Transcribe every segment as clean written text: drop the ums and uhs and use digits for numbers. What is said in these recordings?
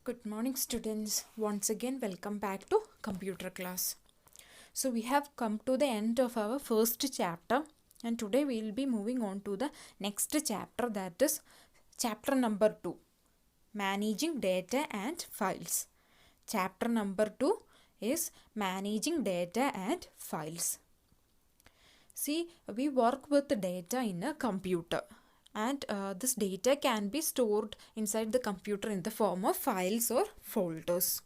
Good morning, students. Once again, welcome back to computer class. So we have come to the end of our first chapter, and today we will be moving on to the next chapter, that is chapter number 2, managing data and files. Chapter number 2 is managing data and files. See, we work with data in a computer, and this data can be stored inside the computer in the form of files or folders.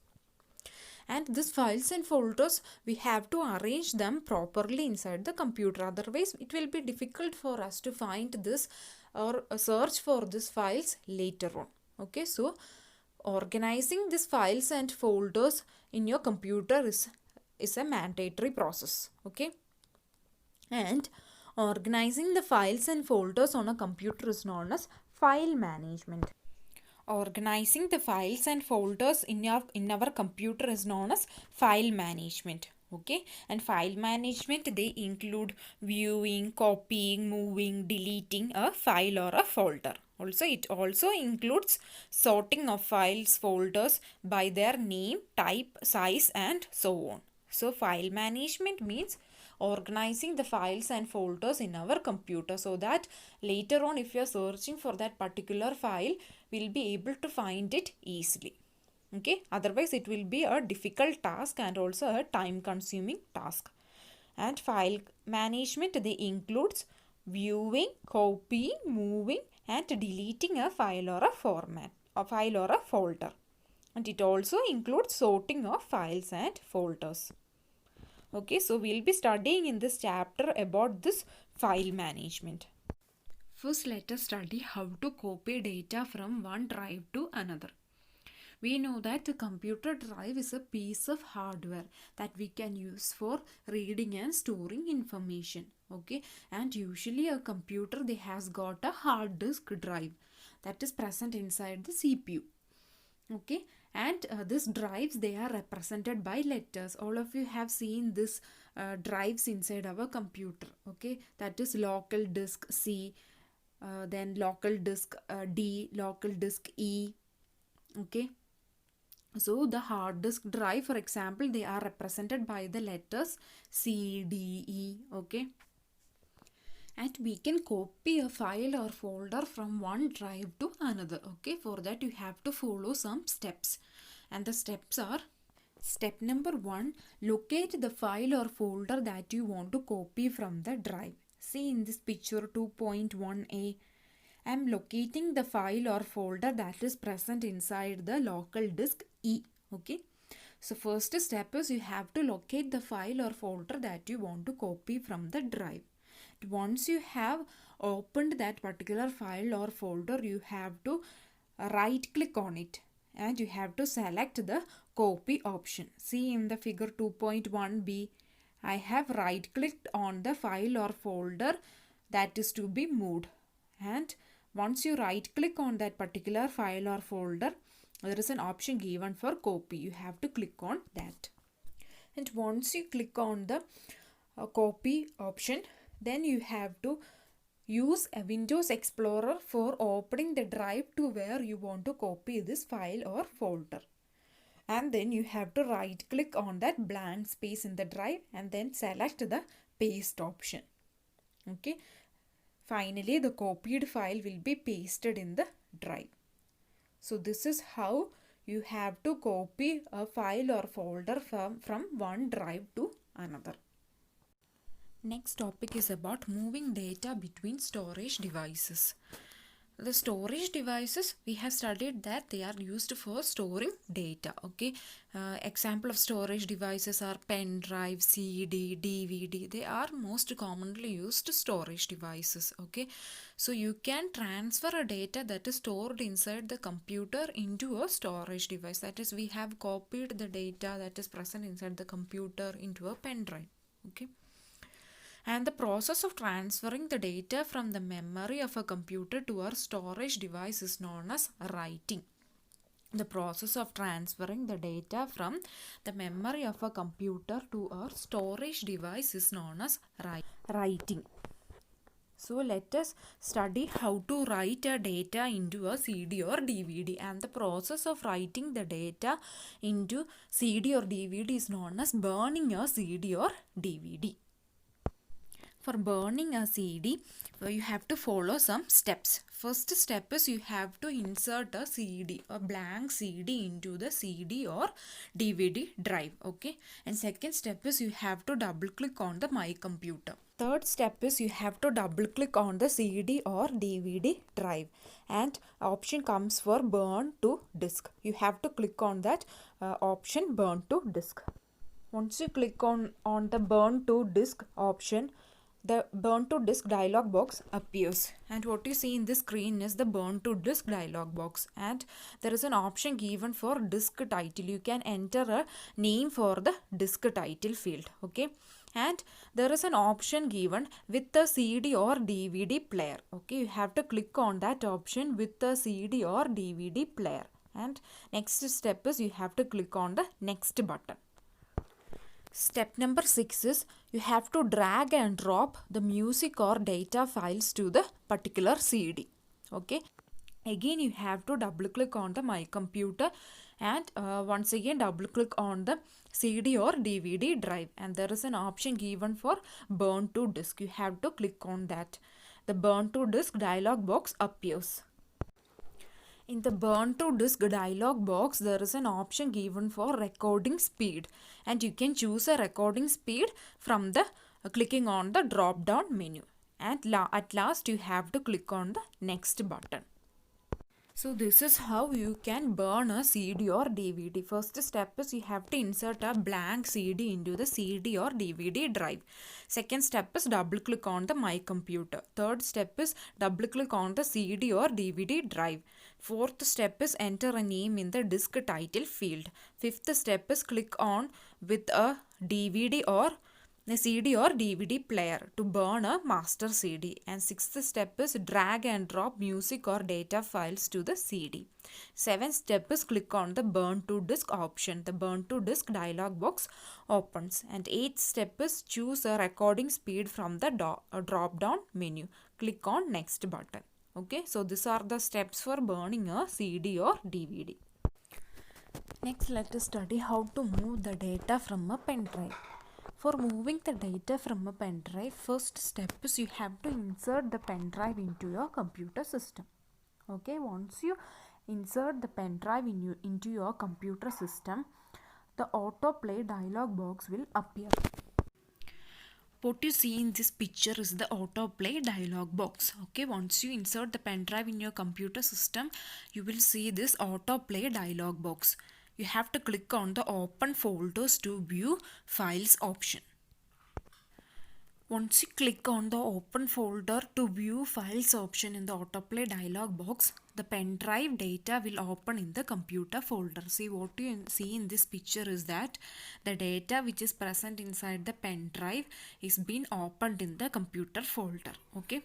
And these files and folders, we have to arrange them properly inside the computer, otherwise it will be difficult for us to find this or search for these files later on. Okay, so organizing these files and folders in your computer is a mandatory process. Okay, and organizing the files and folders on a computer is known as file management. Organizing the files and folders in our computer is known as file management. Okay, and file management, they include viewing, copying, moving, deleting a file or a folder. Also, it also includes sorting of files, folders by their name, type, size, and so on. So file management means organizing the files and folders in our computer, so that later on, if you are searching for that particular file, we'll be able to find it easily. Okay, otherwise it will be a difficult task and also a time consuming task. And file management, they includes viewing, copying, moving, and deleting a file or a format, a file or a folder. And it also includes sorting of files and folders. Okay, so we'll be studying in this chapter about this file management. First, let us study how to copy data from one drive to another. We know that the computer drive is a piece of hardware that we can use for reading and storing information. Okay, and usually a computer, they has got a hard disk drive that is present inside the CPU. Okay, and these drives, they are represented by letters. All of you have seen this drives inside our computer. Okay, that is local disk C, then local disk D, local disk E. Okay, so the hard disk drive, for example, they are represented by the letters C, D, E. Okay, and we can copy a file or folder from one drive to another. Okay, for that you have to follow some steps, and the steps are: step number 1, locate the file or folder that you want to copy from the drive. See in this picture 2.1a, I am locating the file or folder that is present inside the local disk E. Okay, so first step is you have to locate the file or folder that you want to copy from the drive. Once you have opened that particular file or folder, you have to right click on it and you have to select the copy option. See in the figure 2.1b, I have right clicked on the file or folder that is to be moved, and once you right click on that particular file or folder, there is an option given for copy. You have to click on that, and once you click on the copy option, then you have to use a Windows Explorer for opening the drive to where you want to copy this file or folder. And then you have to right click on that blank space in the drive and then select the paste option. Okay, finally the copied file will be pasted in the drive. So this is how you have to copy a file or folder from one drive to another. Next topic is about moving data between storage devices. The storage devices, we have studied that they are used for storing data. Okay, example of storage devices are pen drive, CD, DVD. They are most commonly used storage devices. Okay, so you can transfer a data that is stored inside the computer into a storage device. That is, we have copied the data that is present inside the computer into a pen drive. Okay, and the process of transferring the data from the memory of a computer to our storage device is known as writing. The process of transferring the data from the memory of a computer to our storage device is known as writing. So let us study how to write a data into a CD or DVD, and the process of writing the data into CD or DVD is known as burning a CD or DVD. For burning a CD, you have to follow some steps. First step is you have to insert a CD, a blank CD into the CD or DVD drive, okay? And second step is you have to double click on the My Computer. Third step is you have to double click on the CD or DVD drive, and option comes for burn to disk. You have to click on that option, burn to disk. Once you click on the burn to disk option, the burn to disk dialog box appears, and what you see in the screen is the burn to disk dialog box, and there is an option given for disk title. You can enter a name for the disk title field, okay? And there is an option given with the CD or DVD player, okay? You have to click on that option with the CD or DVD player, and next step is you have to click on the next button. Step number 6 is you have to drag and drop the music or data files to the particular CD. Okay. Again, you have to double click on the My Computer, and once again double click on the CD or DVD drive, and there is an option given for burn to disk. You have to click on that. The burn to disk dialog box appears. In the burn to disk dialog box, there is an option given for recording speed, and you can choose a recording speed from the clicking on the drop down menu, and at last you have to click on the next button. So this is how you can burn a CD or DVD. First step is you have to insert a blank CD into the CD or DVD drive. Second step is double click on the My Computer. Third step is double click on the CD or DVD drive. Fourth step is enter a name in the disk title field. Fifth step is click on with a DVD or a CD or DVD player to burn a master CD. And sixth step is drag and drop music or data files to the CD. Seventh step is click on the burn to disk option. The burn to disk dialog box opens. And eighth step is choose a recording speed from the drop down menu. Click on next button. Okay, so these are the steps for burning a CD or DVD. Next, let us study how to move the data from a pen drive. For moving the data from a pen drive, first step is you have to insert the pen drive into your computer system. Okay, once you insert the pen drive into your computer system, the autoplay dialog box will appear. What you see in this picture is the autoplay dialog box. Okay, once you insert the pen drive in your computer system, you will see this autoplay dialog box. You have to click on the open folders to view files option. Once you click on the open folder to view files option in the autoplay dialog box, the pen drive data will open in the computer folder. See, what you see in this picture is that the data which is present inside the pen drive is being opened in the computer folder. Okay.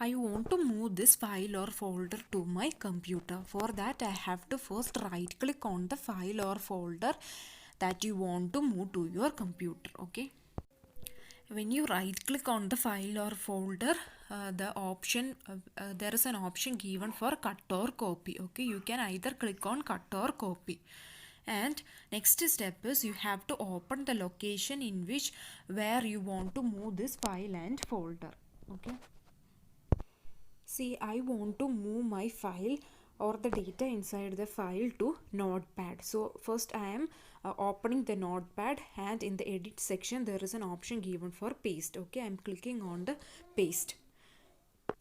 I want to move this file or folder to my computer. For that, I have to first right click on the file or folder that you want to move to your computer. Okay. When you right click on the file or folder, there is an option given for cut or copy. Okay, you can either click on cut or copy. And next step is you have to open the location in which where you want to move this file and folder. Okay. See, I want to move my file or the data inside the file to Notepad. So first I am opening the Notepad, and in the edit section there is an option given for paste. Okay, I am clicking on the paste.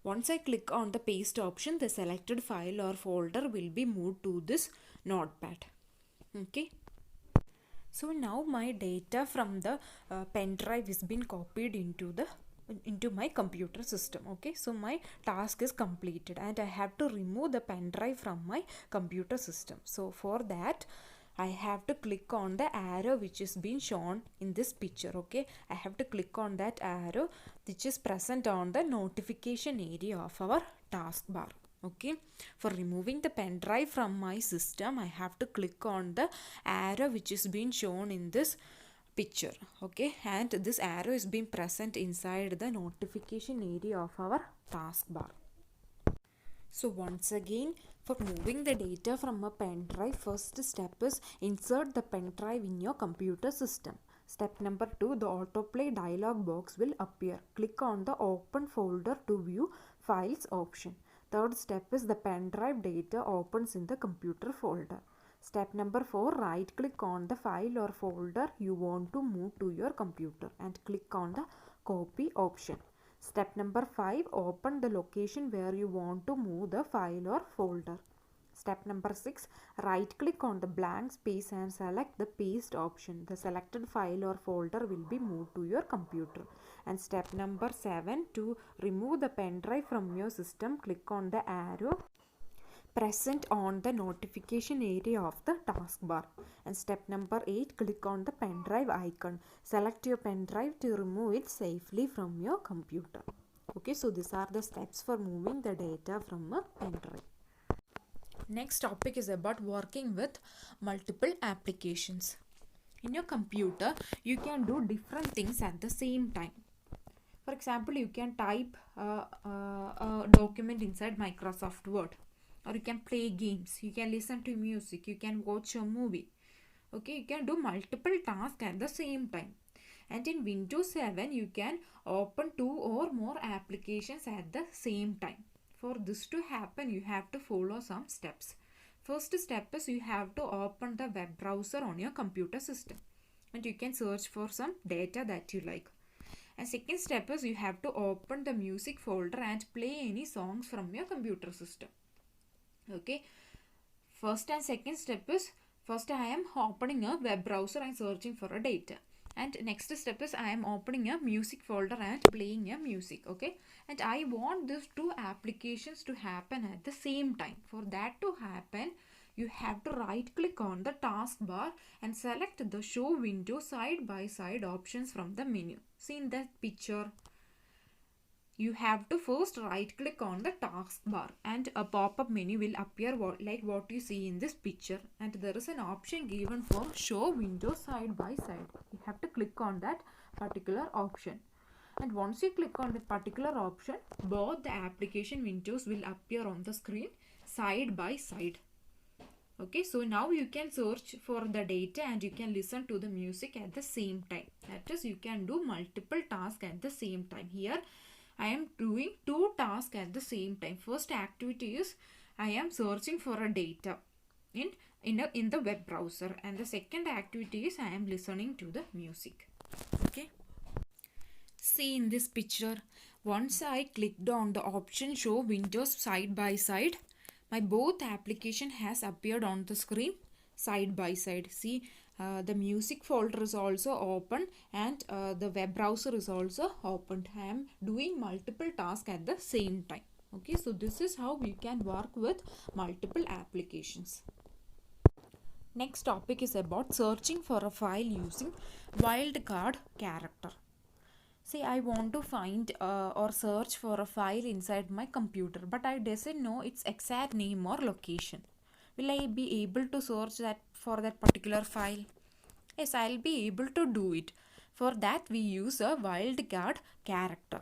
Once I click on the paste option, the selected file or folder will be moved to this Notepad. Okay. So now my data from the pen drive is been copied into my computer system. Okay, so my task is completed and I have to remove the pen drive from my computer system. So for that, I have to click on the arrow which is being shown in this picture. Okay, I have to click on that arrow which is present on the notification area of our taskbar. Okay, for removing the pen drive from my system, I have to click on the arrow which is being shown in this picture. Okay, and this arrow is being present inside the notification area of our taskbar. So once again, for moving the data from a pen drive, first step is insert the pen drive in your computer system. Step number 2, the autoplay dialog box will appear. Click on the open folder to view files option. Third step is the pen drive data opens in the computer folder. Step number 4, right click on the file or folder you want to move to your computer and click on the copy option. Step number 5, open the location where you want to move the file or folder. Step number 6, right click on the blank space and select the paste option. The selected file or folder will be moved to your computer. And step number 7, to remove the pen drive from your system, click on the arrow present on the notification area of the taskbar. And step number 8, click on the pen drive icon. Select your pen drive to remove it safely from your computer. Okay, so these are the steps for moving the data from a pen drive. Next topic is about working with multiple applications. In your computer, you can do different things at the same time. For example, you can type a document inside Microsoft Word, or you can play games, you can listen to music, you can watch a movie. Okay, you can do multiple tasks at the same time. And in Windows 7, you can open 2 or more applications at the same time. For this to happen, you have to follow some steps. First step is you have to open the web browser on your computer system, and you can search for some data that you like. And second step is you have to open the music folder and play any songs from your computer system. Okay, first and second step is, first I am opening a web browser and searching for a data, and next step is I am opening a music folder and playing a music. Okay, and I want these two applications to happen at the same time. For that to happen, you have to right click on the taskbar and select the show window side by side options from the menu. See in that picture, you have to first right click on the taskbar and a pop-up menu will appear like what you see in this picture, and there is an option given for show window side by side. You have to click on that particular option, and once you click on that particular option, both the application windows will appear on the screen side by side. Okay, so now you can search for the data and you can listen to the music at the same time. That is, you can do multiple tasks at the same time. Here I am doing 2 tasks at the same time. First activity is I am searching for a data in the web browser, and the second activity is I am listening to the music. Okay, see in this picture, once I clicked on the option show windows side by side, my both application has appeared on the screen side by side. See, the music folder is also open and the web browser is also opened. I am doing multiple tasks at the same time. Okay, so this is how we can work with multiple applications. Next topic is about searching for a file using wildcard character. See, I want to find or search for a file inside my computer, but I doesn't know its exact name or location. Will I be able to search that for that particular file? Yes, I'll be able to do it. For that, we use a wildcard character.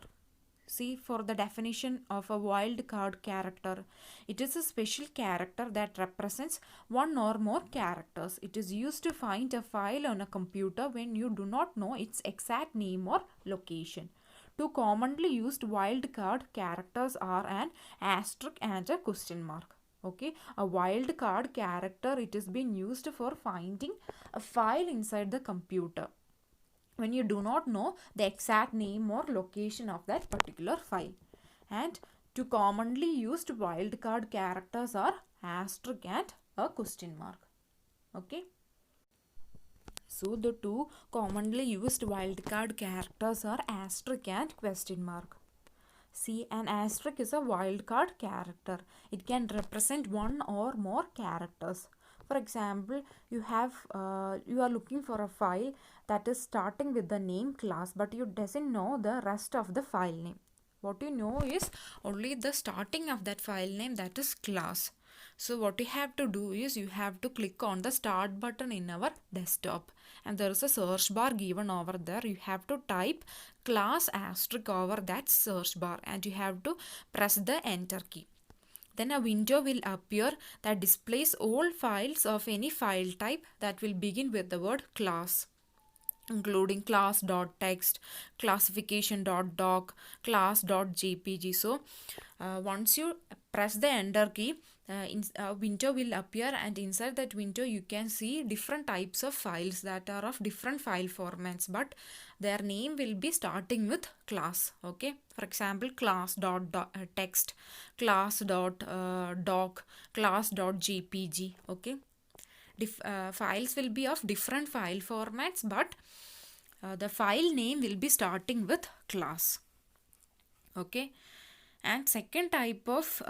See, for the definition of a wildcard character, it is a special character that represents one or more characters. It is used to find a file on a computer when you do not know its exact name or location. Two commonly used wildcard characters are an asterisk and a question mark. Okay, a wildcard character, it is being used for finding a file inside the computer when you do not know the exact name or location of that particular file. And two commonly used wildcard characters are asterisk and a question mark. Okay, so the two commonly used wildcard characters are asterisk and question mark. See, an asterisk is a wildcard character. It can represent one or more characters. For example, you are looking for a file that is starting with the name class, but you doesn't know the rest of the file name. What you know is only the starting of that file name, that is class. So what you have to do is you have to click on the start button in our desktop, and there is a search bar given over there. You have to type class asterisk over that search bar and you have to press the enter key. Then a window will appear that displays all files of any file type that will begin with the word class, including class.txt, classification.doc, class.jpg. So once you press the enter key, a window will appear, and inside that window you can see different types of files that are of different file formats, but their name will be starting with class. Okay, for example, class.text, class.doc, class.jpg. Okay, files will be of different file formats, but the file name will be starting with class. Okay, and second type of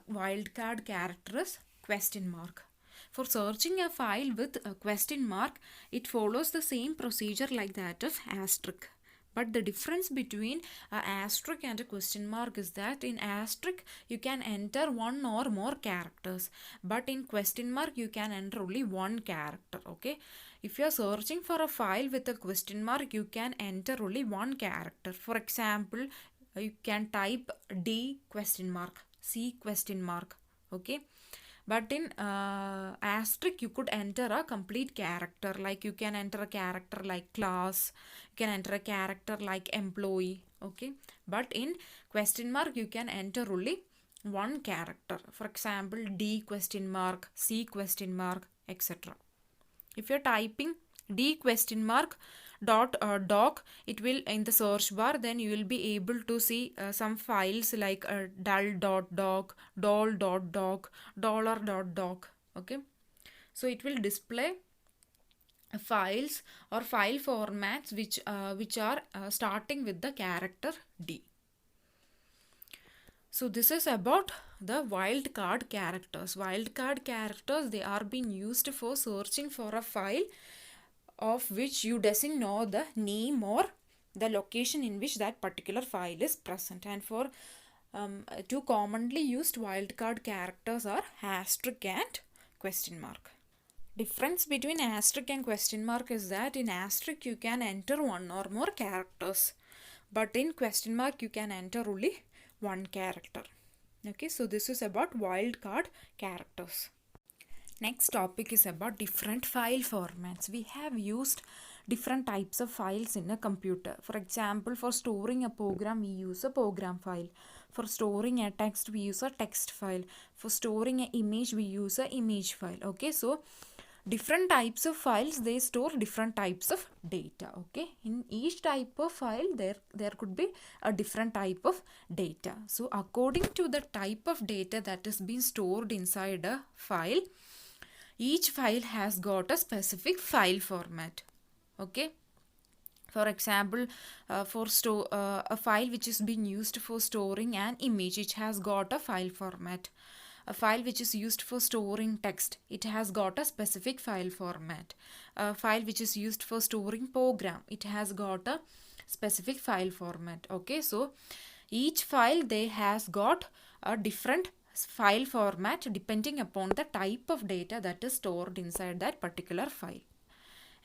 wildcard character is question mark. For searching a file with a question mark, it follows the same procedure like that of asterisk. But the difference between an asterisk and a question mark is that in asterisk you can enter one or more characters, but in question mark you can enter only one character. Okay, if you are searching for a file with a question mark, you can enter only one character. For example, you can type D question mark, C question mark. Okay, but in asterisk you could enter a complete character, like you can enter a character like class, you can enter a character like employee. Okay, but in question mark you can enter only one character. For example, D question mark, C question mark, etc. If you're typing D question mark doc, it will in the search bar, then you will be able to see some files like dull.doc, doll.doc, dollar.doc. Okay, so it will display files or file formats which are starting with the character D. So this is about the wildcard characters. Wildcard characters, they are being used for searching for a file of which you doesn't know the name or the location in which that particular file is present. And for two commonly used wildcard characters are asterisk and question mark. Difference between asterisk and question mark is that in asterisk you can enter one or more characters, but in question mark you can enter only one character. Okay, so this is about wildcard characters. Next topic is about different file formats. We have used different types of files in a computer. For example, for storing a program, we use a program file. For storing a text, we use a text file. For storing an image, we use an image file. Okay, so different types of files, they store different types of data. Okay, in each type of file there could be a different type of data. So according to the type of data that is being stored inside a file, each file has got a specific file format. Okay, for example, for a file which is being used for storing an image, it has got a file format. A file which is used for storing text, it has got a specific file format. A file which is used for storing program, it has got a specific file format. Okay, so each file they has got a different file format depending upon the type of data that is stored inside that particular file.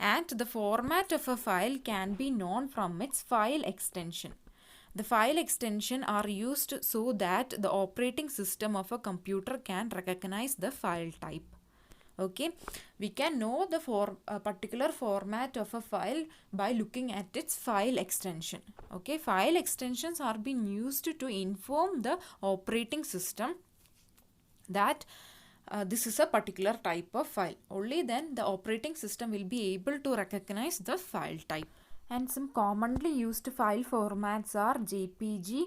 And the format of a file can be known from its file extension. The file extension are used so that the operating system of a computer can recognize the file type. Okay, we can know the particular format of a file by looking at its file extension. Okay, file extensions are being used to inform the operating system that this is a particular type of file. Only then the operating system will be able to recognize the file type. And some commonly used file formats are JPG,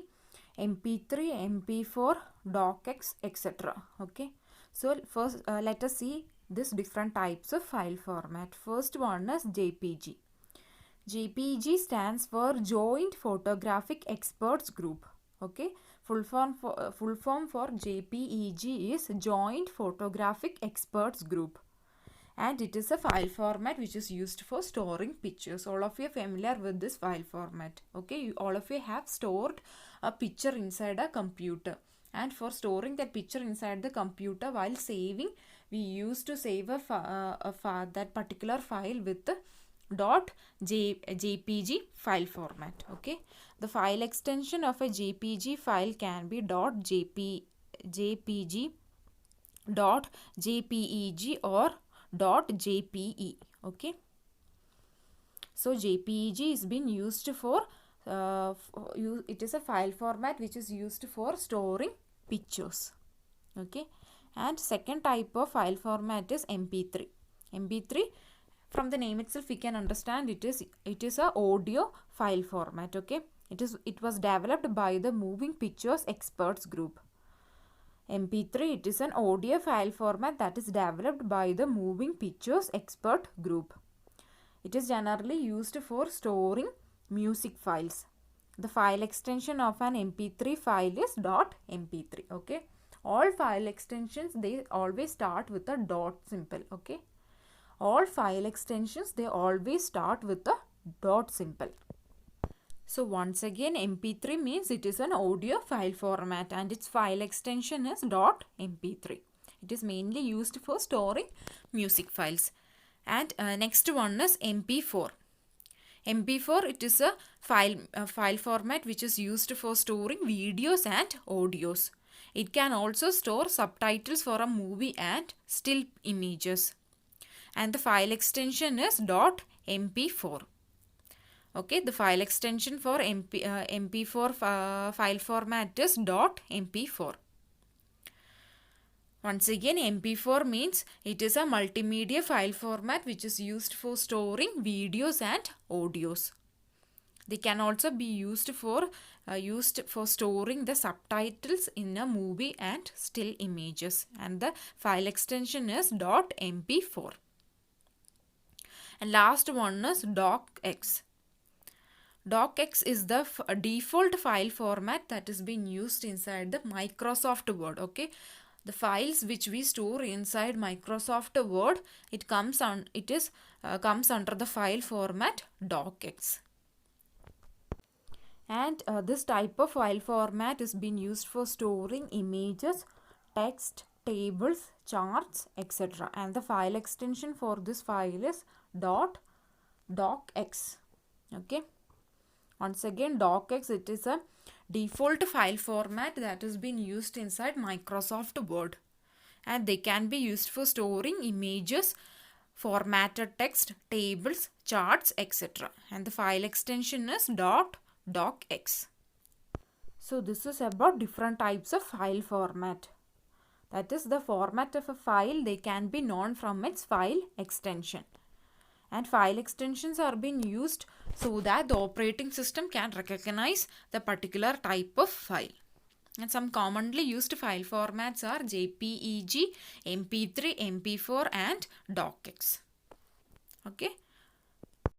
MP3, MP4, DocX, etc. Okay, so first let us see these different types of file format. First one is JPG. JPG stands for Joint Photographic Experts Group. Okay, full form for JPEG is Joint Photographic Experts Group, and it is a file format which is used for storing pictures. All of you are familiar with this file format. Okay, all of you have stored a picture inside a computer. And for storing that picture inside the computer while saving, we used to save that particular file with the .jpg file format. Okay, the file extension of a jpg file can be .jpg, .jpeg or .jpe. Okay, so jpeg is being used for it is a file format which is used for storing pictures. Okay, and second type of file format is mp3. mp3, from the name itself we can understand it is a audio file format. Okay, it was developed by the moving pictures experts group. mp3, it is an audio file format that is developed by the moving pictures expert group. It is generally used for storing music files. The file extension of an mp3 file is .mp3. Okay, all file extensions, they always start with a dot symbol. Okay, all file extensions, they always start with a dot symbol. So once again, mp3 means it is an audio file format and its file extension is .mp3. It is mainly used for storing music files. And next one is mp4. mp4, it is a file format which is used for storing videos and audios. It can also store subtitles for a movie and still images. And the file extension is .mp4. Okay, the file extension for mp4 file format is .mp4. Once again, mp4 means it is a multimedia file format which is used for storing videos and audios. They can also be used for storing the subtitles in a movie and still images. And the file extension is .mp4. And last one is docx. Docx is the default file format that is being used inside the Microsoft Word. Okay, the files which we store inside Microsoft Word, it comes under the file format docx. And this type of file format is being used for storing images, text, tables, charts, etc. And the file extension for this file is .docx. Okay, once again, docx, it is a default file format that has been used inside Microsoft Word, and they can be used for storing images, formatted text, tables, charts, etc. And the file extension is .docx. So this is about different types of file format. That is, the format of a file, they can be known from its file extension. And file extensions are being used so that the operating system can recognize the particular type of file. And some commonly used file formats are JPEG, MP3, MP4 and docx. Okay.